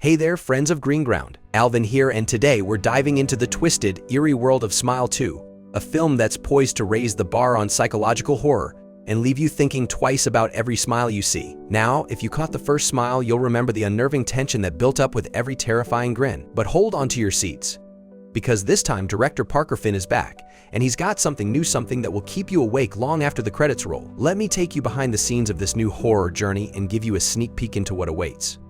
Hey there, friends of Green Ground. Alvin here, and today we're diving into the twisted, eerie world of Smile 2, a film that's poised to raise the bar on psychological horror and leave you thinking twice about every smile you see. Now, if you caught the first smile, you'll remember the unnerving tension that built up with every terrifying grin. But hold on to your seats, because this time director Parker Finn is back, and he's got something new, something that will keep you awake long after the credits roll. Let me take you behind the scenes of this new horror journey and give you a sneak peek into what awaits.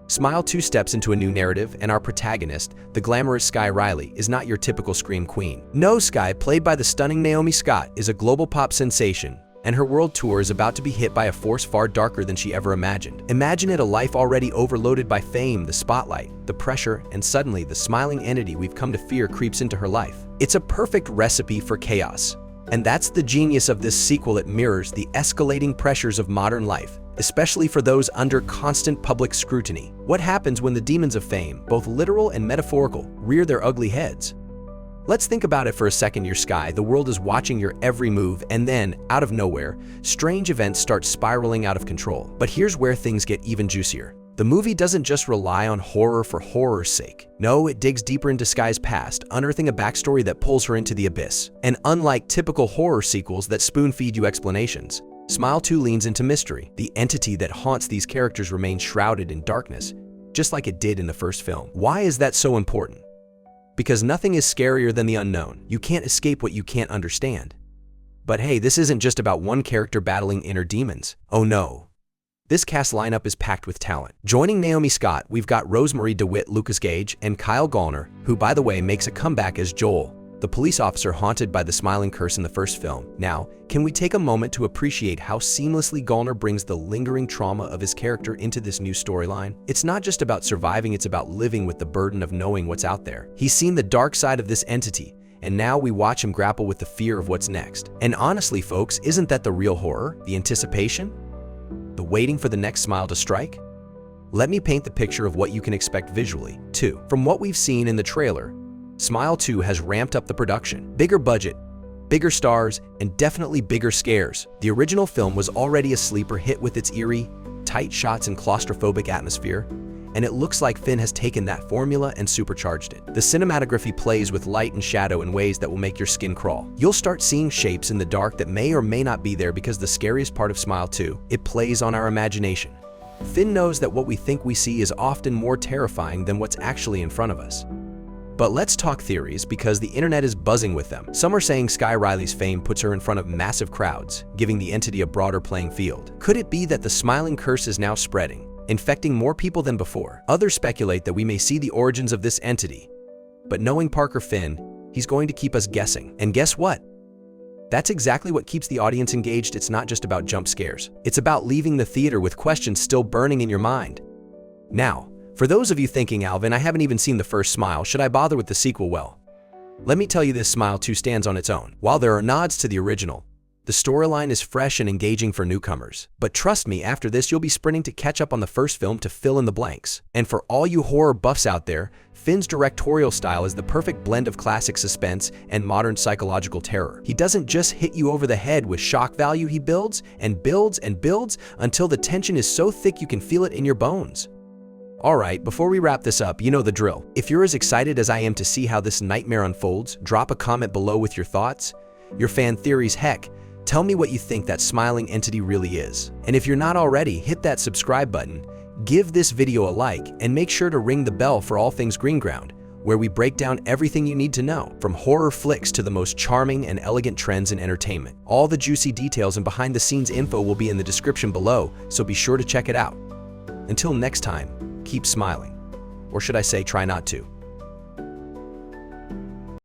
Smile 2 steps into a new narrative, and our protagonist, the glamorous Sky Riley, is not your typical scream queen. No, Sky, played by the stunning Naomi Scott, is a global pop sensation, and her world tour is about to be hit by a force far darker than she ever imagined. Imagine it, a life already overloaded by fame, the spotlight, the pressure, and suddenly the smiling entity we've come to fear creeps into her life. It's a perfect recipe for chaos. And that's the genius of this sequel. It mirrors the escalating pressures of modern life, especially for those under constant public scrutiny. What happens when the demons of fame, both literal and metaphorical, rear their ugly heads? Let's think about it for a second. Your Sky, the world is watching your every move, and then, out of nowhere, strange events start spiraling out of control. But here's where things get even juicier. The movie doesn't just rely on horror for horror's sake. No, it digs deeper into Sky's past, unearthing a backstory that pulls her into the abyss. And unlike typical horror sequels that spoon-feed you explanations, Smile 2 leans into mystery. The entity that haunts these characters remains shrouded in darkness, just like it did in the first film. Why is that so important? Because nothing is scarier than the unknown. You can't escape what you can't understand. But hey, this isn't just about one character battling inner demons. Oh no. This cast lineup is packed with talent. Joining Naomi Scott, we've got Rosemary DeWitt, Lucas Gage, and Kyle Gallner, who, by the way, makes a comeback as Joel, the police officer haunted by the smiling curse in the first film. Now, can we take a moment to appreciate how seamlessly Gallner brings the lingering trauma of his character into this new storyline? It's not just about surviving, it's about living with the burden of knowing what's out there. He's seen the dark side of this entity, and now we watch him grapple with the fear of what's next. And honestly, folks, isn't that the real horror? The anticipation? The waiting for the next smile to strike? Let me paint the picture of what you can expect visually, too. From what we've seen in the trailer, Smile 2 has ramped up the production. Bigger budget, bigger stars, and definitely bigger scares. The original film was already a sleeper hit with its eerie, tight shots and claustrophobic atmosphere, and it looks like Finn has taken that formula and supercharged it. The cinematography plays with light and shadow in ways that will make your skin crawl. You'll start seeing shapes in the dark that may or may not be there, because the scariest part of Smile 2, it plays on our imagination. Finn knows that what we think we see is often more terrifying than what's actually in front of us. But let's talk theories, because the internet is buzzing with them. Some are saying Sky Riley's fame puts her in front of massive crowds, giving the entity a broader playing field. Could it be that the smiling curse is now spreading, infecting more people than before? Others speculate that we may see the origins of this entity. But knowing Parker Finn, he's going to keep us guessing. And guess what? That's exactly what keeps the audience engaged. It's not just about jump scares. It's about leaving the theater with questions still burning in your mind. Now, for those of you thinking, Alvin, I haven't even seen the first Smile, should I bother with the sequel? Well, let me tell you, this Smile 2 stands on its own. While there are nods to the original, the storyline is fresh and engaging for newcomers. But trust me, after this you'll be sprinting to catch up on the first film to fill in the blanks. And for all you horror buffs out there, Finn's directorial style is the perfect blend of classic suspense and modern psychological terror. He doesn't just hit you over the head with shock value, he builds and builds and builds until the tension is so thick you can feel it in your bones. Alright, before we wrap this up, you know the drill. If you're as excited as I am to see how this nightmare unfolds, drop a comment below with your thoughts, your fan theories, heck, tell me what you think that smiling entity really is. And if you're not already, hit that subscribe button, give this video a like, and make sure to ring the bell for all things Green Ground, where we break down everything you need to know, from horror flicks to the most charming and elegant trends in entertainment. All the juicy details and behind-the-scenes info will be in the description below, so be sure to check it out. Until next time, keep smiling. Or should I say, try not to.